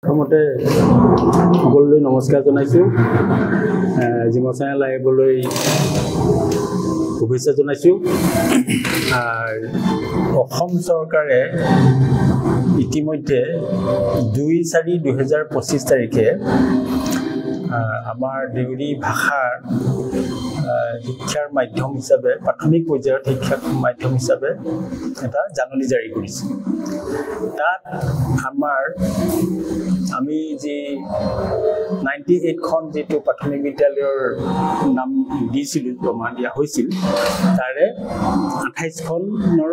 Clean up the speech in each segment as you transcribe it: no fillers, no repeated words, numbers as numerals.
প্ৰথমতে সকলোলৈ নমস্কাৰ জনাইছোঁ জিমচাই লাইভলৈ শুভেচ্ছা জনাইছোঁ অসম চৰকাৰে ইতিমধ্যে 2/4/2025 তাৰিখে আমাৰ দেউৰী ভাষাৰ শিক্ষাৰ মাধ্যম হিচাপে প্ৰাথমিক পৰ্যায়ৰ শিক্ষাৰ মাধ্যম হিচাপে এটা জাননী জাৰি কৰিছে তাত আমি যি 98খন যেটো প্ৰাথমিক বিদ্যালয়ৰ নাম দিছিলোঁ জমা দিয়া হৈছিল তাৰে 28খনৰ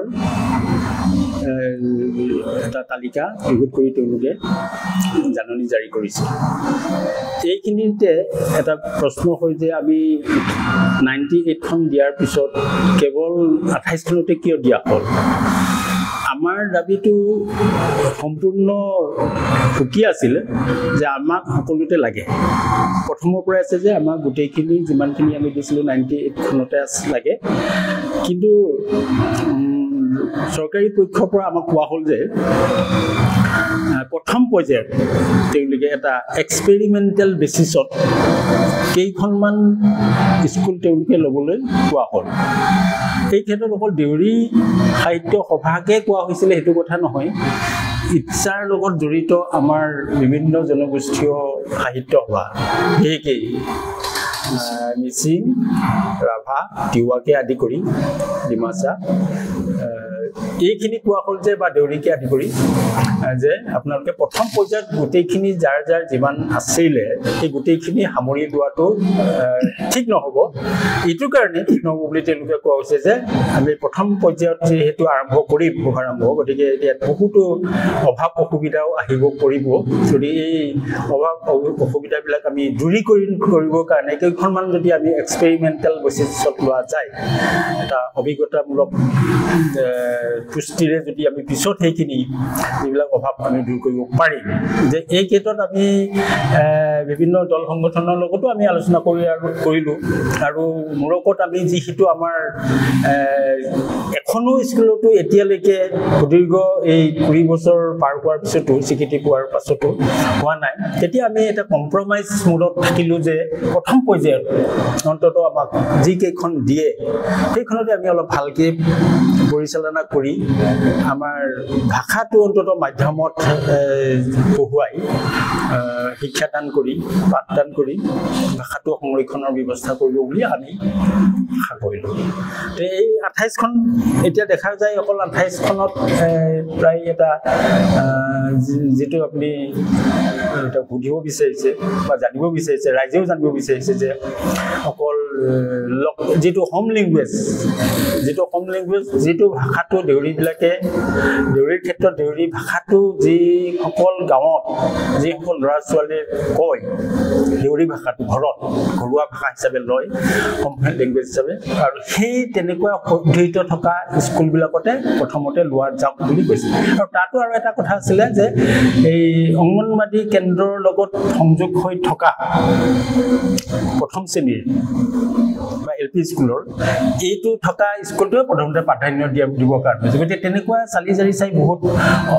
এটা তালিকা প্ৰস্তুত কৰি তেওঁলোকে জাননী জাৰি কৰিছে এইখিনিতে এটা প্ৰশ্ন হয় যে আমি 98খন দিয়াৰ পিছত কেৱল 28খনতে কিয় দিয়া হ'ল আমাৰ দাবীটো সম্পূৰ্ণ সুকী আছিল যে আমাক সকলোতে লাগে প্ৰথমৰ পৰা আছে যে আমাক গোটেইখিনি যিমানখিনি আমি দিছিলোঁ 98খনতে লাগে কিন্তু চৰকাৰী পক্ষৰ পৰা আমাক কোৱা হ'ল যে প্ৰথম পৰ্যায়ত তেওঁলোকে এটা এক্সপেৰিমেণ্টেল বেচিছত কেইখনমান স্কুল তেওঁলোকে ল'বলৈ কোৱা হ'ল এই ক্ষেত্ৰত অকল দেউৰী সাহিত্য সভাকে কোৱা হৈছিলে সেইটো কথা নহয় ইচ্ছাৰ লগত জড়িত আমাৰ বিভিন্ন জনগোষ্ঠীয় সাহিত্য সভা বিশেষকৈ মিচিং ৰাভা তিৱাকে আদি কৰি ডিমাচা এইখিনি কোৱা হ'ল যে বা দেউৰীকে আদি কৰি যে আপোনালোকে প্ৰথম পৰ্যায়ত গোটেইখিনি যাৰ যিমান আছিলে সেই গোটেইখিনি সামৰি লোৱাটো ঠিক নহ'ব এইটো কাৰণে ঠিক নহ'ব বুলি তেওঁলোকে কোৱা হৈছে যে আমি প্ৰথম পৰ্যায়ত যিহেতু আৰম্ভ কৰিম শুভাৰম্ভ গতিকে ইয়াত বহুতো অভাৱ অসুবিধাও আহিব পৰিব যদি এই অভাৱ অসুবিধাবিলাক আমি কৰিবৰ কাৰণে কেইখনমান যদি আমি এক্সপেৰিমেণ্টেল বেচিছত লোৱা যায় এটা অভিজ্ঞতামূলক পুষ্টিৰে যদি আমি পিছত সেইখিনি যিবিলাক অভাৱ আমি দূৰ কৰিব পাৰিম যে এই ক্ষেত্ৰত আমি বিভিন্ন দল সংগঠনৰ লগতো আমি আলোচনা কৰিলোঁ আৰু মূৰকত আমি যিহেতু আমাৰ এখনো স্কুলতো এতিয়ালৈকে সুদীৰ্ঘ এই 20 বছৰ পাৰ হোৱাৰ পিছতো স্বীকৃতি পোৱাৰ পাছতো হোৱা নাই তেতিয়া আমি এটা কম্প্ৰমাইজ মূলত থাকিলোঁ যে প্ৰথম পৰ্যায়ত অন্ততঃ আমাক যিকেইখন দিয়ে সেইখনতে আমি অলপ ভালকৈ পৰিচালনা কৰি আমাৰ ভাষাটো অন্ততঃ মাধ্যমত পঢ়ুৱাই শিক্ষাদান কৰি পাঠদান কৰি ভাষাটো সংৰক্ষণৰ ব্যৱস্থা কৰিব বুলি আমি আশা কৰিলোঁ এই 28খন এতিয়া দেখা যায় অকল 28খনত প্ৰায় এটা যিটো আপুনি এটা সুধিব বিচাৰিছে বা জানিব বিচাৰিছে ৰাইজেও জানিব বিচাৰিছে যে অকল যিটো হোম লেংগুৱেজ যিটো ভাষাটো দেউৰীবিলাকে দেউৰীৰ ক্ষেত্ৰত দেউৰী ভাষাটো যিসকল গাঁৱত যিসকল ল'ৰা ছোৱালীয়ে কয় দেউৰী ভাষাটো ঘৰুৱা ভাষা হিচাপে লয় হোম লেংগুৱেজ হিচাপে আৰু সেই তেনেকুৱা পদ্ধতিত থকা স্কুলবিলাকতে প্ৰথমতে লোৱা যাওক বুলি কৈছিল আৰু তাতো আৰু এটা কথা আছিলে যে এই অংগনবাদী কেন্দ্ৰৰ লগত সংযোগ হৈ থকা প্ৰথম শ্ৰেণীৰ বা LP স্কুলৰ এইটো থকা স্কুলটোৱে প্ৰথমতে প্ৰাধান্য দিবৰ কাৰণে গতিকে তেনেকুৱা চালি জাৰি চাই বহুত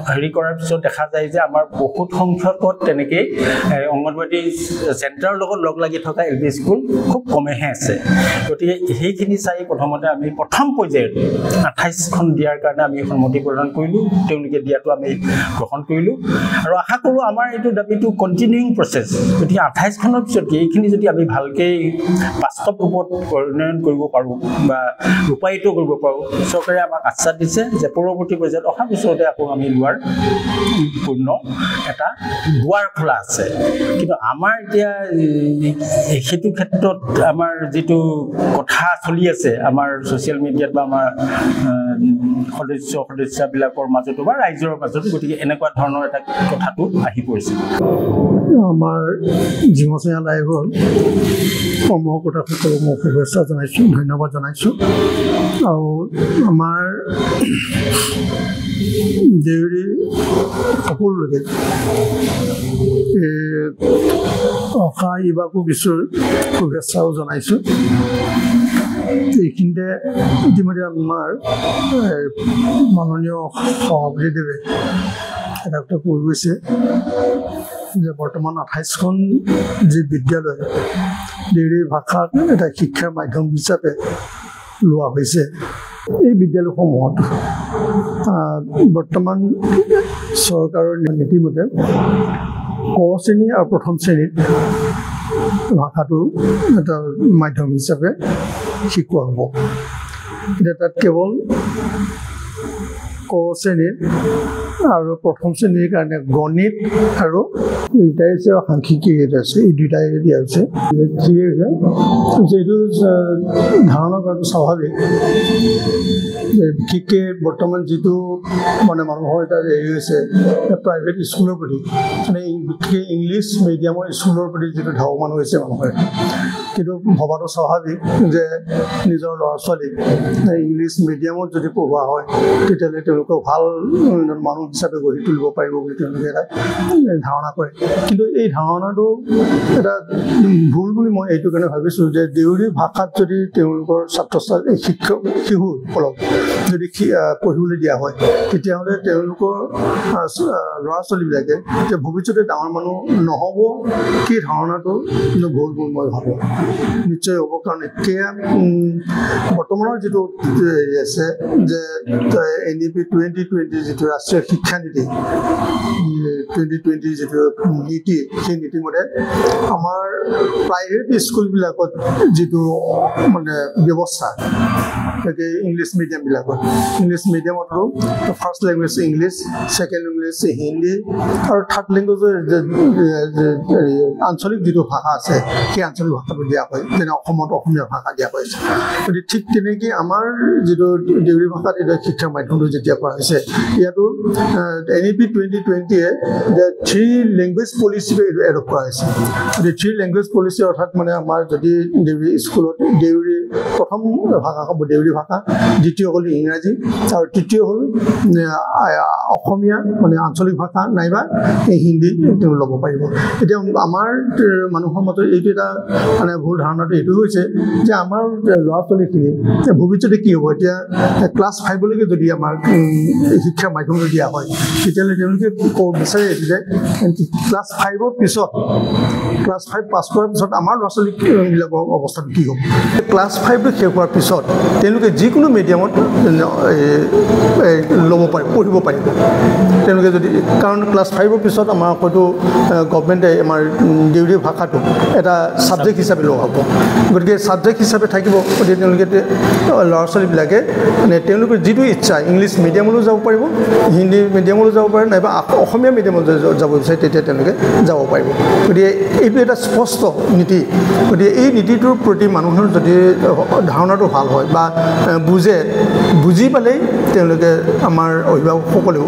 হেৰি কৰাৰ পিছত দেখা যায় যে আমাৰ বহুত সংখ্যকত তেনেকেই অংগনবাদী চেণ্টাৰৰ লগত লগ লাগি থকা LP স্কুল খুব কমেহে আছে গতিকে সেইখিনি চাই প্ৰথমতে আমি প্ৰথম পৰ্যায়ত 28খন দিয়াৰ কাৰণে আমি সন্মতি প্ৰদান কৰিলোঁ তেওঁলোকে দিয়াটো আমি গ্ৰহণ কৰিলোঁ আৰু আশা কৰোঁ আমাৰ এইটো দাবীটো কণ্টিনিউইং প্ৰচেছ গতিকে 28খনৰ পিছত এইখিনি যদি আমি ভালকৈ বাস্তৱ ৰূপত প্ৰণয়ন কৰিব পাৰোঁ বা ৰূপায়িত কৰিব পাৰোঁ চৰকাৰে আমাক আশ্বাস দিছে যে পৰৱৰ্তী পৰ্যায়ত অহা বছৰতে আকৌ আমি লোৱাৰ পূৰ্ণ এটা দুৱাৰ খোলা আছে কিন্তু আমাৰ এতিয়া সেইটো ক্ষেত্ৰত আমাৰ যিটো কথা চলি আছে আমাৰ ছ'চিয়েল মিডিয়াত বা আমাৰ সদস্যবিলাকৰ মাজতো বা ৰাইজৰ মাজতো গতিকে এনেকুৱা ধৰণৰ এটা কথাটো আহি পৰিছে আমাৰ জিমচাই লাইভৰ কৰ্মকৰ্তাসকলক মই শুভেচ্ছা জনাইছোঁ ধন্যবাদ জনাইছোঁ আৰু আমাৰ দেউৰী সকলোকে অহা ইবাকো বিশ্বৰ শুভেচ্ছাও জনাইছোঁ এইখিনিতে ইতিমধ্যে আমাৰ মাননীয় সভাপতিদেৱে এটা কথা কৈ গৈছে যে বৰ্তমান 28খন যি বিদ্যালয় দেউৰী ভাষাক এটা শিক্ষাৰ মাধ্যম হিচাপে লোৱা হৈছে এই বিদ্যালয়সমূহত বৰ্তমান চৰকাৰৰ নীতিমতে ক শ্ৰেণী আৰু প্ৰথম শ্ৰেণীত ভাষাটো এটা মাধ্যম হিচাপে শিকোৱা হ'ব এতিয়া তাত কেৱল ক শ্ৰেণীৰ আৰু প্ৰথম শ্ৰেণীৰ কাৰণে গণিত আৰু লিটাৰেচাৰ আৰু সাংখ্যিকী আছে এই দুটাই দিয়া হৈছে ঠিক আছে যিটো ধাৰণা কৰাটো স্বাভাৱিক বিশেষকৈ বৰ্তমান যিটো মানে মানুহৰ এটা হেৰি হৈছে প্ৰাইভেট স্কুলৰ প্ৰতি মানে বিশেষকৈ ইংলিছ মিডিয়ামৰ স্কুলৰ প্ৰতি যিটো ধাৱমান হৈছে মানুহৰ কিন্তু ভবাটো স্বাভাৱিক যে নিজৰ ল'ৰা ছোৱালীক ইংলিছ মিডিয়ামত যদি পঢ়োৱা হয় তেতিয়াহ'লে তেওঁলোকক ভাল মানুহ হিচাপে গঢ়ি তুলিব পাৰিব বুলি তেওঁলোকে এটা ধাৰণা কৰে কিন্তু এই ধাৰণাটো এটা ভুল বুলি মই এইটো কাৰণে ভাবিছোঁ যে দেউৰী ভাষাত যদি তেওঁলোকৰ ছাত্ৰ ছাত্ৰী শিশুসকলক যদি পঢ়িবলৈ দিয়া হয় তেতিয়াহ'লে তেওঁলোকৰ ল'ৰা ছোৱালীবিলাকে যে ভৱিষ্যতে ডাঙৰ মানুহ নহ'ব সেই ধাৰণাটো ভুল বুলি মই ভাবোঁ নিশ্চয় হ'ব কাৰণ এতিয়া বৰ্তমানৰ যিটো হেৰি আছে যে NEP 2020 যিটো ৰাষ্ট্ৰীয় শিক্ষানীতি 2020 যিটো নীতি সেই নীতিমতে আমাৰ প্ৰাইভেট স্কুলবিলাকত যিটো মানে ব্যৱস্থা ইংলিছ মিডিয়ামবিলাকত ইংলিছ মিডিয়ামতো first language English second language Hindi আৰু থাৰ্ড লেংগুৱেজৰ আঞ্চলিক যিটো ভাষা আছে সেই আঞ্চলিক ভাষাটো দিয়া হয় যেনে অসমত অসমীয়া ভাষা দিয়া হৈছে গতিকে ঠিক তেনেকৈ আমাৰ যিটো দেউৰী ভাষাত এতিয়া শিক্ষাৰ মাধ্যমটো যেতিয়া কৰা হৈছে ইয়াতো NEP 2020-এ যে 3 লেংগুৱেজ পলিচিটো এডপ্ট কৰা হৈছে গতিকে 3 লেংগুৱেজ পলিচি অৰ্থাৎ মানে আমাৰ যদি দেউৰী স্কুলত দেউৰী প্ৰথম ভাষা হ'ব দেউৰী ভাষা দ্বিতীয় হ'ল ইংৰাজী আৰু তৃতীয় হ'ল অসমীয়া মানে আঞ্চলিক ভাষা নাইবা হিন্দী তেওঁ ল'ব পাৰিব এতিয়া আমাৰ মানুহৰ মতে এইটো এটা মানে ভুল ধাৰণাটো এইটো হৈছে যে আমাৰ ল'ৰা ছোৱালীখিনি ভৱিষ্যতে কি হ'ব এতিয়া ক্লাছ 5লৈকে যদি আমাৰ শিক্ষাৰ মাধ্যমটো দিয়া হয় তেতিয়াহ'লে তেওঁলোকে ক'ব বিচাৰে যে ক্লাছ 5ৰ পিছত ক্লাছ 5 পাছ কৰাৰ পিছত আমাৰ ল'ৰা ছোৱালীবিলাকৰ অৱস্থাটো কি হ'ব ক্লাছ 5টো শেষ হোৱাৰ পিছত তেওঁলোকে যিকোনো মিডিয়ামত ল'ব পাৰিব পঢ়িব পাৰিব তেওঁলোকে যদি কাৰণ ক্লাছ 5ৰ পিছত আমাৰ হয়তো গভৰ্ণমেণ্টে আমাৰ দেউৰী ভাষাটো এটা ছাবজেক্ট হিচাপে লোৱা হ'ব গতিকে ছাবজেক্ট হিচাপে থাকিব গতিকে তেওঁলোকে ল'ৰা ছোৱালীবিলাকে মানে তেওঁলোকৰ যিটো ইচ্ছা ইংলিছ মিডিয়ামলৈ যাব পাৰিব হিন্দী মিডিয়ামলৈ যাব পাৰে নাইবা অসমীয়া মিডিয়ামলৈ যাব বিচাৰে তেতিয়া তেওঁলোকে যাব পাৰিব গতিকে এইটো এটা স্পষ্ট নীতি গতিকে এই নীতিটোৰ প্ৰতি মানুহৰ যদি ধাৰণাটো ভাল হয় বা বুজি পালেই তেওঁলোকে আমাৰ অভিভাৱকসকলেও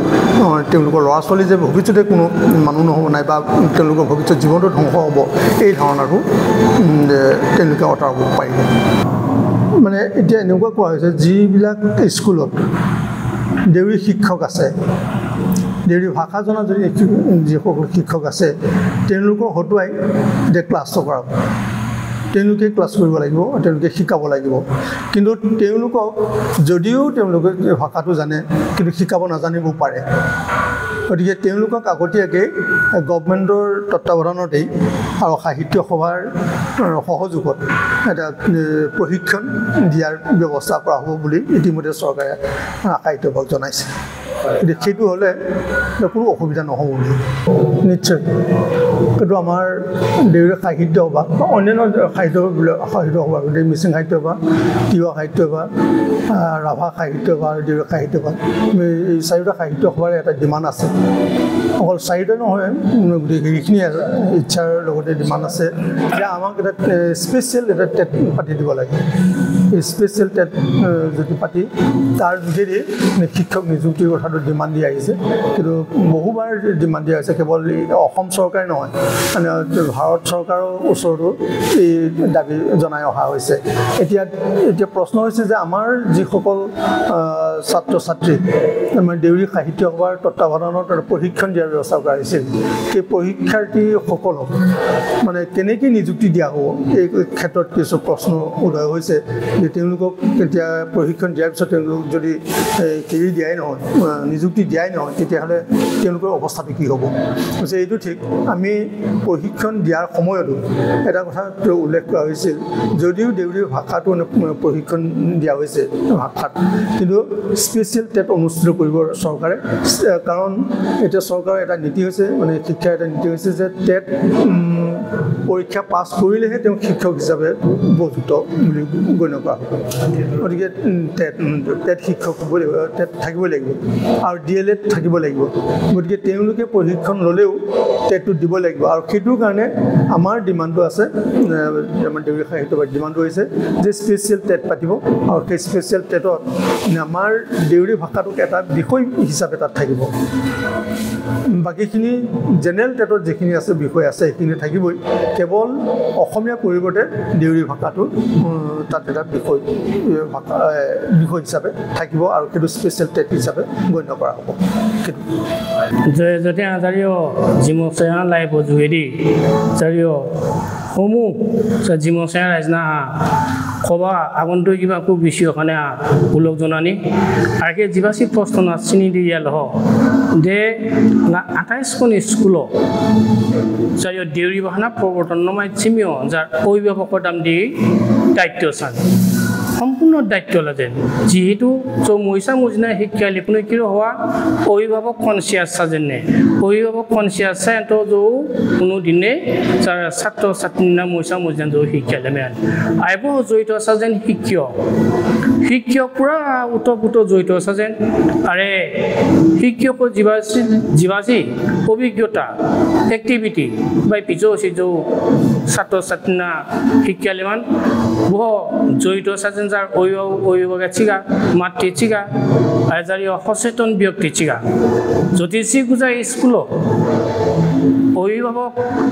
তেওঁলোকৰ ল'ৰা ছোৱালী যে ভৱিষ্যতে কোনো মানুহ নহ'ব নাইবা তেওঁলোকৰ ভৱিষ্যত জীৱনটো ধ্বংস হ'ব এই ধাৰণাটো তেওঁলোকে আঁতৰাব পাৰিব মানে এতিয়া এনেকুৱা কোৱা হৈছে যিবিলাক স্কুলত দেউৰী শিক্ষক আছে দেউৰী ভাষা জনা যদি যিসকল শিক্ষক আছে তেওঁলোকক হতুৱাই এতিয়া ক্লাছটো কৰাব তেওঁলোকে ক্লাছ কৰিব লাগিব তেওঁলোকে শিকাব লাগিব কিন্তু তেওঁলোকক যদিও তেওঁলোকে ভাষাটো জানে কিন্তু শিকাব নাজানিবও পাৰে গতিকে তেওঁলোকক আগতীয়াকৈ গভৰ্ণমেণ্টৰ তত্ত্বাৱধানতেই আৰু সাহিত্য সভাৰ সহযোগত এটা প্ৰশিক্ষণ দিয়াৰ ব্যৱস্থা কৰা হ'ব বুলি ইতিমধ্যে চৰকাৰে সাহিত্য বিভাগ জনাইছে গতিকে সেইটো হ'লে কোনো অসুবিধা নহ'ব বুলি নিশ্চয় কিন্তু আমাৰ দেউৰী সাহিত্য সভা বা অন্যান্য সাহিত্য সভা গতিকে মিচিং সাহিত্য সভা তিৱা সাহিত্য সভা ৰাভা সাহিত্য সভা আৰু দেউৰী সাহিত্য সভা এই চাৰিটা সাহিত্য সভাৰ এটা ডিমাণ্ড আছে অকল চাৰিটা নহয় গোটেইখিনি ইচ্ছাৰ লগতে ডিমাণ্ড আছে যে আমাক এটা স্পেচিয়েল এটা টেট পাতি দিব লাগে এই স্পেচিয়েল টেট যদি পাতি তাৰ যোগেদি শিক্ষক নিযুক্তিৰ কথাটো ডিমাণ্ড দি আহিছে কিন্তু বহুবাৰ ডিমাণ্ড দিয়া হৈছে কেৱল অসম চৰকাৰে নহয় মানে ভাৰত চৰকাৰৰ ওচৰতো এই দাবী জনাই অহা হৈছে এতিয়া প্ৰশ্ন হৈছে যে আমাৰ যিসকল ছাত্ৰ ছাত্ৰী আমাৰ দেউৰী সাহিত্য সভাৰ তত্ত্বাৱধানত প্ৰশিক্ষণ দিয়াৰ ব্যৱস্থা কৰা হৈছিল সেই পৰীক্ষাৰ্থীসকলক মানে কেনেকৈ নিযুক্তি দিয়া হ'ব এই ক্ষেত্ৰত কিছু প্ৰশ্ন উদয় হৈছে যে তেওঁলোকক এতিয়া প্ৰশিক্ষণ দিয়াৰ পিছত তেওঁলোকক যদি কেৰি দিয়াই নহয় নিযুক্তি দিয়াই নহয় তেতিয়াহ'লে তেওঁলোকৰ অৱস্থাটো কি হ'ব কৈছে এইটো ঠিক আমি প্ৰশিক্ষণ দিয়াৰ সময়তো এটা কথা উল্লেখ কৰা হৈছিল যদিও দেউৰী ভাষাটো প্ৰশিক্ষণ দিয়া হৈছে ভাষাত কিন্তু স্পেচিয়েল টেট অনুষ্ঠিত কৰিব চৰকাৰে কাৰণ এতিয়া চৰকাৰৰ এটা নীতি হৈছে মানে শিক্ষাৰ এটা নীতি হৈছে যে টেট পৰীক্ষা পাছ কৰিলেহে তেওঁ শিক্ষক হিচাপে উপযুক্ত বুলি গণ্য কৰা হ'ব গতিকে টেট শিক্ষক হ'ব লাগিব টেট থাকিব লাগিব আৰু DLED থাকিব লাগিব গতিকে তেওঁলোকে প্ৰশিক্ষণ ল'লেও টেটটো দিব লাগিব আৰু সেইটোৰ কাৰণে আমাৰ ডিমাণ্ডটো আছে আমাৰ দেউৰী সাহিত্য ডিমাণ্ডটো হৈছে যে স্পেচিয়েল টেট পাতিব আৰু সেই স্পেচিয়েল টেটত আমাৰ দেউৰী ভাষাটোক এটা বিষয় হিচাপে তাত থাকিব বাকীখিনি জেনেৰেল টেটত যিখিনি আছে বিষয় আছে সেইখিনি থাকিবই কেৱল অসমীয়া পৰিৱৰ্তে দেউৰী ভাষাটো তাত এটা বিষয় হিচাপে থাকিব আৰু সেইটো স্পেচিয়েল টেট হিচাপে গণ্য কৰা হ'ব যদি আজাৰিও জিমচেয়া লাইব যোগেদি জাৰিও সমূহ জিমচেয়া ৰাইজনা খবা আগন্তুক কিবা খুব বেছি ওখানে উল্লেখ জনানি আর কি যিবাসী প্রশ্ন চিনি দিয়ে লহ যে 28খন স্কুল যার দেউরি বাহানা প্রবর্তন নমাই চিমিও যার অভিভাবকের দাম দিয়ে দায়িত্ব চান সম্পূর্ণ দায়িত্ব লাগেন যেহেতু মহিষা মজিনা শিক্ষা লিখনে কি হওয়া অভিভাবক কনসিয়াস সাজেনে অভিভাবক কনসিয়াস চাই তো কোনো দিনে যার ছাত্র ছাত্রী না মহিষা মজিনা শিক্ষা লেমে আইব জড়িত আছে যেন শিক্ষক পুরা উতপুত জড়িত আছে যেন আরে শিক্ষকৰ জীৱাজী অভিজ্ঞতা এক্টিভিটি বাই পিছৰ আছে যে ছাত্ৰ ছাত্ৰী না শিক্ষা লেমান বহু জড়িত আছে যেন যাৰ অভিভাৱক চিগা মাতৃ চিগা আৰু যাৰ সচেতন ব্যক্তি চিগা যদি গুজা স্কুলত অভিভাৱক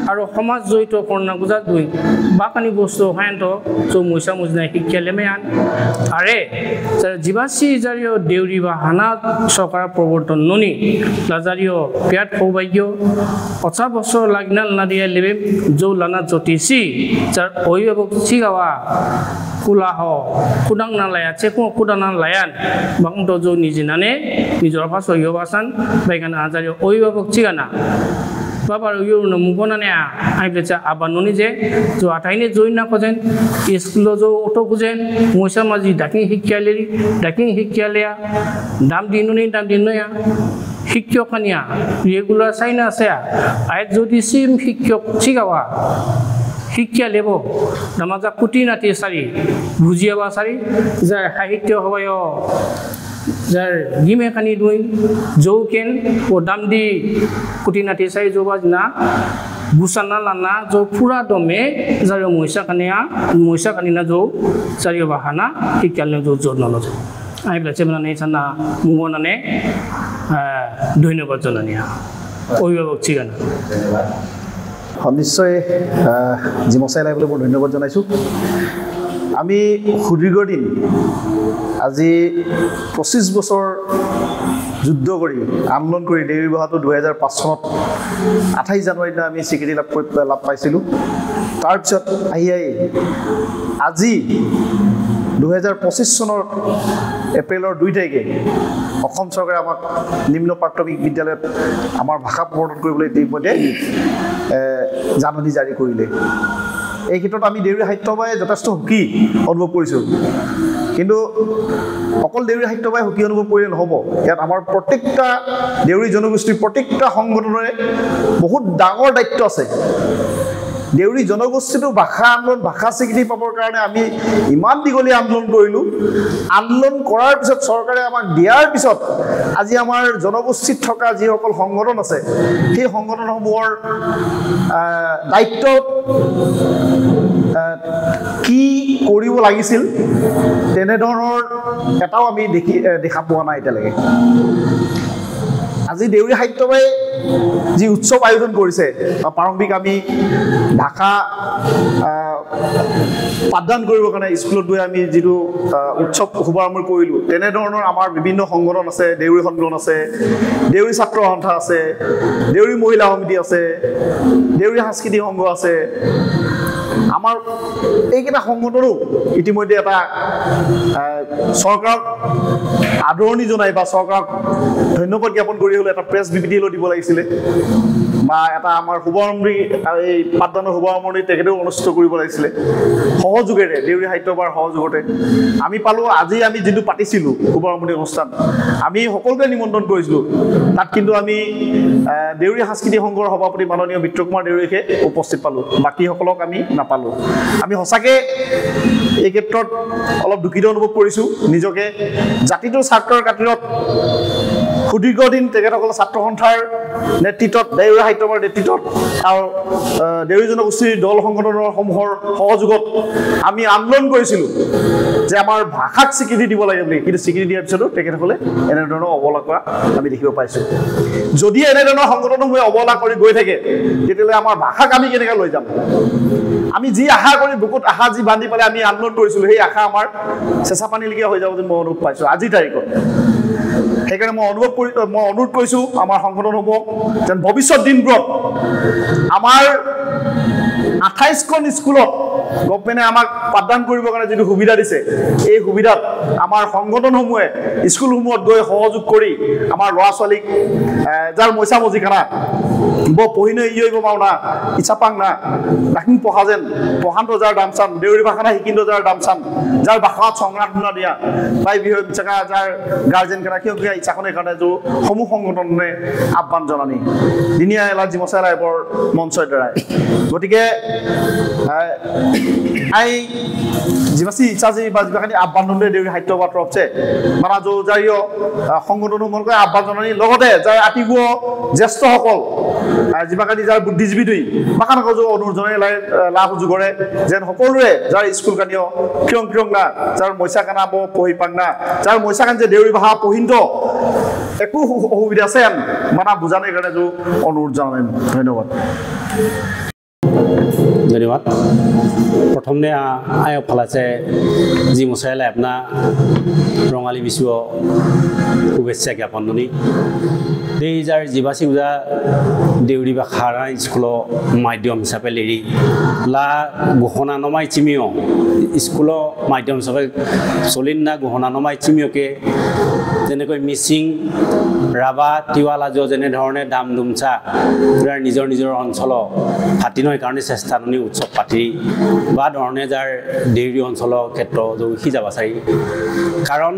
আৰু সমাজ জড়িত কৰ্ণা গুজা দুই বাকানি বস্তু হায়ন্ত মহিষা মজিনা শিক্ষা লেমে আন আরে জীৱাসী জারিও দেউরি বা হানা সরকার প্রবর্তন ননি লাজারিও পেট সৌভাগ্য 50 বছর লাগনাল না দিয়ে লেবে যৌ লানা জ্যোতিষী যার অভিভাবক চিগাওয়া কুলাহ কুদাং না লায়া চেকো কুদাং না লায়ান বাংতো যৌ নিজিনানে নিজর ভাষা ইয়বাসান বাইগানা আজারিও অভিভাবক চিগানা বাবার ইউ মুগনানে আইবেচা আবাননি যে जो আটাইনে জইনা কজেন স্কুল जो অটো গুজেন মহিষা মাজি ডাকিং শিক্ষালিয়া দাম দিনয়া শিক্ষকনিয়া রেগুলার চাইনা আছে আই যদি সিম শিক্ষক চিগাওয়া শিক্ষা লেব নামাজা কুটি নাতি সারি বুঝিয়াবা সারি যার সাহিত্য হবায় যার গিমে কানি দুই যৌকেন ও দাম দি কুটি নাতি সাই জবাজ না বুসানা লানা जो पूरा दमे जारियो মহিষা কানিনা जो जारियो बाहाना শিক্ষালে जो জন্ম লজ আইবলা চেমনানে চানা মুগনানে ধন্যবাদ জানানিয়া অভিভাবক চিগানা নিশ্চয় জিমচাই লাইবলৈ মই ধন্যবাদ জনাইছোঁ আমি সুদীৰ্ঘ দিন আজি 25 বছৰ যুদ্ধ কৰি আন্দোলন কৰি দেউৰী ভাষাটো 2005 চনত 28 জানুৱাৰী দিনা আমি স্বীকৃতি লাভ পাইছিলোঁ তাৰপিছত আজি 2025 চনৰ এপ্ৰিলৰ 2 তাৰিখে অসম চৰকাৰে আমাক নিম্ন প্ৰাথমিক বিদ্যালয়ত আমাৰ ভাষা প্ৰৱৰ্তন কৰিবলৈ ইতিমধ্যে জাননী জাৰি কৰিলে এই ক্ষেত্ৰত আমি দেউৰী সাহিত্যবাই যথেষ্ট সুখী অনুভৱ কৰিছোঁ কিন্তু অকল দেউৰী সাহিত্যবাই সুখী অনুভৱ কৰিলে নহ'ব ইয়াত আমাৰ প্ৰত্যেকটা দেউৰী জনগোষ্ঠীৰ প্ৰত্যেকটা সংগঠনৰে বহুত ডাঙৰ দায়িত্ব আছে দেউৰী জনগোষ্ঠীটো ভাষা আন্দোলন ভাষা স্বীকৃতি পাবৰ কাৰণে আমি ইমান দীঘলীয়া আন্দোলন কৰিলোঁ আন্দোলন কৰাৰ পিছত চৰকাৰে আমাক দিয়াৰ পিছত আজি আমাৰ জনগোষ্ঠীত থকা যিসকল সংগঠন আছে সেই সংগঠনসমূহৰ দায়িত্ব কি কৰিব লাগিছিল তেনেধৰণৰ এটাও আমি দেখা পোৱা নাই এতিয়ালৈকে আজি দেউৰী সাহিত্যবাই যি উৎসৱ আয়োজন কৰিছে প্ৰাৰম্ভিক আমি ভাষা পাঠদান কৰিবৰ কাৰণে স্কুলত গৈ আমি যিটো উৎসৱ শুভাৰম্ভ কৰিলোঁ তেনেধৰণৰ আমাৰ বিভিন্ন সংগঠন আছে দেউৰী সংগঠন আছে দেউৰী ছাত্ৰ সন্থা আছে দেউৰী মহিলা সমিতি আছে দেউৰী সাংস্কৃতিক সংঘ আছে আমাৰ এইকেইটা সংগঠনো ইতিমধ্যে এটা চৰকাৰক আদৰণি জনাই বা চৰকাৰক ধন্যবাদ জ্ঞাপন কৰি হ'লে এটা প্ৰেছ বিবৃতি লৈ দিব লাগিছিলে বা এটা আমাৰ শুভাৰম্ভণি এই পাঠদানৰ শুভাৰম্ভণি তেখেতেও অনুষ্ঠিত কৰিব লাগিছিলে সহযোগেৰে দেউৰী সাহিত্য সভাৰ সহযোগতে আমি পালোঁ আজি আমি যিটো পাতিছিলোঁ শুভাৰম্ভণি অনুষ্ঠান আমি সকলোকে নিমন্ত্ৰণ কৰিছিলোঁ তাত কিন্তু আমি দেউৰী সাংস্কৃতিক সংঘৰ সভাপতি মাননীয় মিত্ৰ কুমাৰ দেউৰীকে উপস্থিত পালোঁ বাকীসকলক আমি নাপালোঁ আমি সঁচাকৈ এই ক্ষেত্ৰত অলপ দুখিত অনুভৱ কৰিছোঁ নিজকে জাতিটোৰ স্বাৰ্থৰ খাতিৰত সুদীৰ্ঘদিন তেখেতসকল ছাত্ৰ সন্থাৰ নেতৃত্বত দেউৰী সাহিত্য সভাৰ নেতৃত্বত আৰু দেউৰী জনগোষ্ঠীৰ দল সংগঠনসমূহৰ সহযোগত আমি আন্দোলন কৰিছিলোঁ যে আমাৰ ভাষাক স্বীকৃতি দিব লাগে বুলি কিন্তু স্বীকৃতি দিয়াৰ পিছতো তেখেতসকলে এনেধৰণৰ অৱহেলা কৰা আমি দেখিব পাইছোঁ যদি এনেধৰণৰ সংগঠনসমূহে অৱহেলা কৰি গৈ থাকে তেতিয়াহ'লে আমাৰ ভাষাক আমি কেনেকৈ লৈ যাম আমি যি আশা কৰি বুকুত আশা যি বান্ধি পেলাই আমি আন্দোলন কৰিছিলোঁ সেই আশা আমাৰ চেঁচা পানীলৈকে হৈ যাব যেন মই অনুভৱ পাইছোঁ আজিৰ তাৰিখত সেইকাৰণে মই অনুৰোধ কৰিছোঁ আমাৰ সংগঠনসমূহক যেন ভৱিষ্যত দিনবোৰত আমাৰ 28খন স্কুলত গভৰ্ণমেণ্টে আমাক পাঠদান কৰিবৰ কাৰণে যিটো সুবিধা দিছে এই সুবিধাত আমাৰ সংগঠনসমূহে স্কুলসমূহত গৈ সহযোগ কৰি আমাৰ ল'ৰা ছোৱালীক যাৰ মইচা মজি খানা বৰ পঢ়িনে ইয়ব পাওঁ না ইচ্ছা পাং না ৰাখিম পঢ়া যেন পঢ়ান্ত যাৰ দাম চাম দেউৰী ভাষা না শিকিন্ত যাৰ দাম চাম যাৰ ভাষাত সংগ্ৰাম শুনা দিয়া তাই বিষয়ে বিচাৰা যাৰ গাৰ্জেন কেনা কিয় কিয় ইচ্ছাখনে কাৰণে যে সমূহ সংগঠনে আহ্বান জনানি দিনীয়া এলাৰ্জি মছালা এবৰ মঞ্চৰ দ্বাৰাই গতিকে আই যিমাছি ইচ্ছাজি বা যিমাখিনি আহ্বান জনাই দেউৰী সাহিত্য সভাৰ তৰফছে মানে যাৰিও সংগঠনসমূহকে আহ্বান জনানি লগতে যাৰ আতিগুৱ জ্যেষ্ঠসকল যিমাকানি যাৰ বুদ্ধিজীৱী দুই বাখানক অনুৰোধ জনাই লাভ সুযোগৰে যেন সকলোৰে যাৰ স্কুল কানিও কিয়ং না যাৰ মইচা কানা পঢ়ি পাং না যাৰ মইচা কান যে দেউৰী ভাষা পঢ়িন্ত একো অসুবিধা আছে মানে বুজানোৰ কাৰণে অনুৰোধ জনাই ধন্যবাদ ধন্যবাদ প্রথমে আয়ক ফালাছে জি মশাইলে আপনার রঙালী বিশু শুভেচ্ছা জ্ঞাপন দনি এই যার জিবাসী উজা দেউরি বা খারা স্কুল মাধ্যম হিসাবে লেরি লা গহনা নমাই চিমিও স্কুল মাধ্যম হিসাবে চলিন না গহনা নমাই চিমিওকে যেনেক মিচিং রাভা তিৱালাজ যেনেধৰণে দাম দুমচা নিজৰ নিজৰ অঞ্চল ফাটি নয় কাৰণে চেষ্টাননি উৎসৱ পাতি বা ধৰণে যাৰ দেউৰী অঞ্চলৰ ক্ষেত্ৰ জৌখি যাবাচাৰি কাৰণ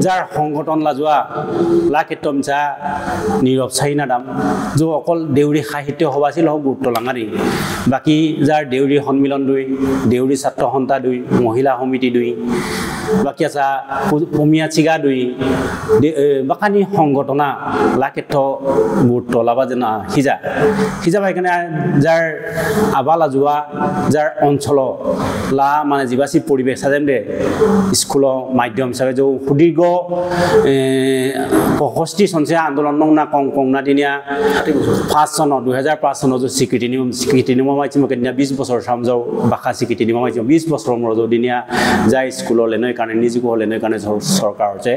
যাৰ সংগঠন লাজোৱা লা ক্ষেত্ৰমচা নীৰৱ চাইনা দাম যে অকল দেউৰী সাহিত্য সভাছিল হওক গুৰুত্ব লাঙাৰি বাকী যাৰ দেউৰী সন্মিলন দুই দেউৰী ছাত্ৰ সন্থা দুই মহিলা সমিতি দুই বাকী আছে পমিয়া চিগা দুই বাকানি সংগঠনা লা ক্ষেত্ৰ গুৰুত্ব লাবা যেন সিজা সেইকাৰণে যাৰ আবালা যোৱা যাৰ অঞ্চল লা মানে যিবাচী পৰিৱেশ যেন দে স্কুলৰ মাধ্যম হিচাপে যে সুদীৰ্ঘ 65 চনছে আন্দোলন না কংনা দিনীয়া 5 চনত 2005 চনত যে স্বীকৃতি নিয়ম মাইছি মোক 20 বছৰ চামজাও ভাষা স্বীকৃতি নিয়ম মাইছি 20 বছৰৰ মূৰত দিনীয়া যাই স্কুলৰ লেনৈ কাৰণে নিযুক্ত হলেনৈ কাৰণে চৰকাৰৰ যে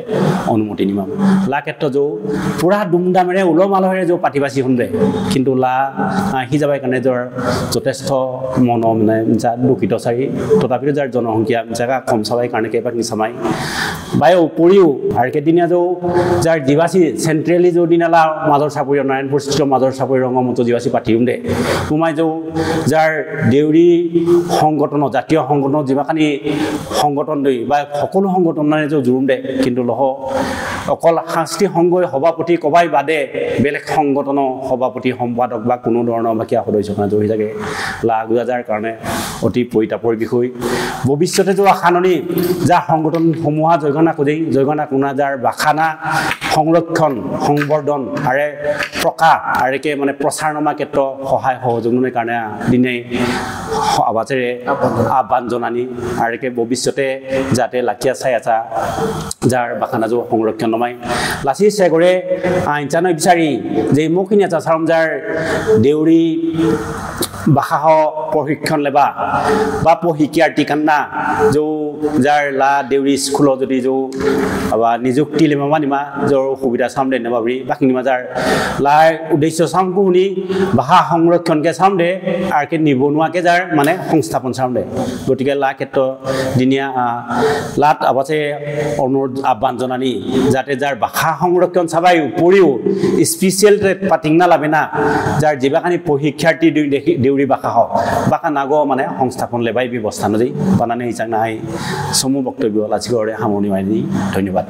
অনুমতি নিয়ম লা ক্ষেত্ৰ যে পুৰা দুমদামেৰে উলমালহেৰে যে পাতিবাসী শুনদে কিন্তু লা হিজাবাই কাৰণে যাৰ যথেষ্ট মন মানে যা দুখিত চাৰি তথাপিও যাৰ জনসংখ্যা জাগা কম চাবাই কাৰণে কেইবাক নিচামাই বাই উপৰিও আৰু কেদিনীয়া যাৰ দিবাসী চেন্ট্ৰেলি দিনালা মাজৰ চাপৰি নাৰায়ণপুৰ স্থিত মাজৰ চাপৰি ৰঙমতো দিবাসী পাতিম দে সোমাই যাৰ দেউৰী সংগঠন জাতীয় সংগঠন যিমাখানি সংগঠন দই বা সকলো সংগঠনৰে জুৰুম দে কিন্তু লহ অকল সাংস্কৃতিক সংঘই সভাপতি কবাই বাদে বেলেগ সংগঠনৰ সভাপতি সম্পাদক বা কোনো ধৰণৰ বাকিয়া সদস্যখনে জড়ি থাকে লাগুজাৰ কাৰণে অতি পৰিতাপৰ বিষয় ভৱিষ্যতে আখাননি যাৰ সংগঠনসমূহ জয়গনা কোনা যাৰ বাখানা সংৰক্ষণ সংবৰ্ধন আৰু প্ৰকাশ আৰেকে মানে প্ৰচাৰণমা ক্ষেত্ৰ সহায় সহযোগৰ কাৰণে দিনে আৱাজেৰে আহ্বান জনানি আৰেকে ভৱিষ্যতে যাতে লাকিয়া চাই আছে যাৰ বাখানা সংৰক্ষণ নমাই লাচি চেগৰে আইনচানৈ বিচাৰি যে মুখিনি আছে চাৰম যাৰ দেউৰী ভাষা প্ৰশিক্ষণ লেবা বা প্ৰশিক্ষাৰ্থী কান্না যৌ যাৰ লা দেউৰী স্কুলত যদি যৌ বা নিযুক্তি লেমা মানিমা যৰ সুবিধা চামদে নেবাবি বাকি নিমা যাৰ লাই উদ্দেশ্য চামকো শুনি ভাষা সংৰক্ষণকে চামদে আৰু কে নিবনুৱাকে যাৰ মানে সংস্থাপন চামদে গতিকে লা ক্ষেত্ৰ দিনীয়া লাত আবাছে অনুৰোধ আহ্বান জনানি যাতে যাৰ ভাষা সংৰক্ষণ চাবাই উপৰিও স্পেচিয়েল পাতিং না লাবে না যাৰ যিবাখানি প্ৰশিক্ষাৰ্থী দেউৰী ভাষা হওক বাকা নাগ মানে সংস্থাপন লেবাই ব্যৱস্থা নদী বানানে ইচাং নাই চমু বক্তব্য লাচিগড়ে সামৰণি মাৰি ধন্যবাদ।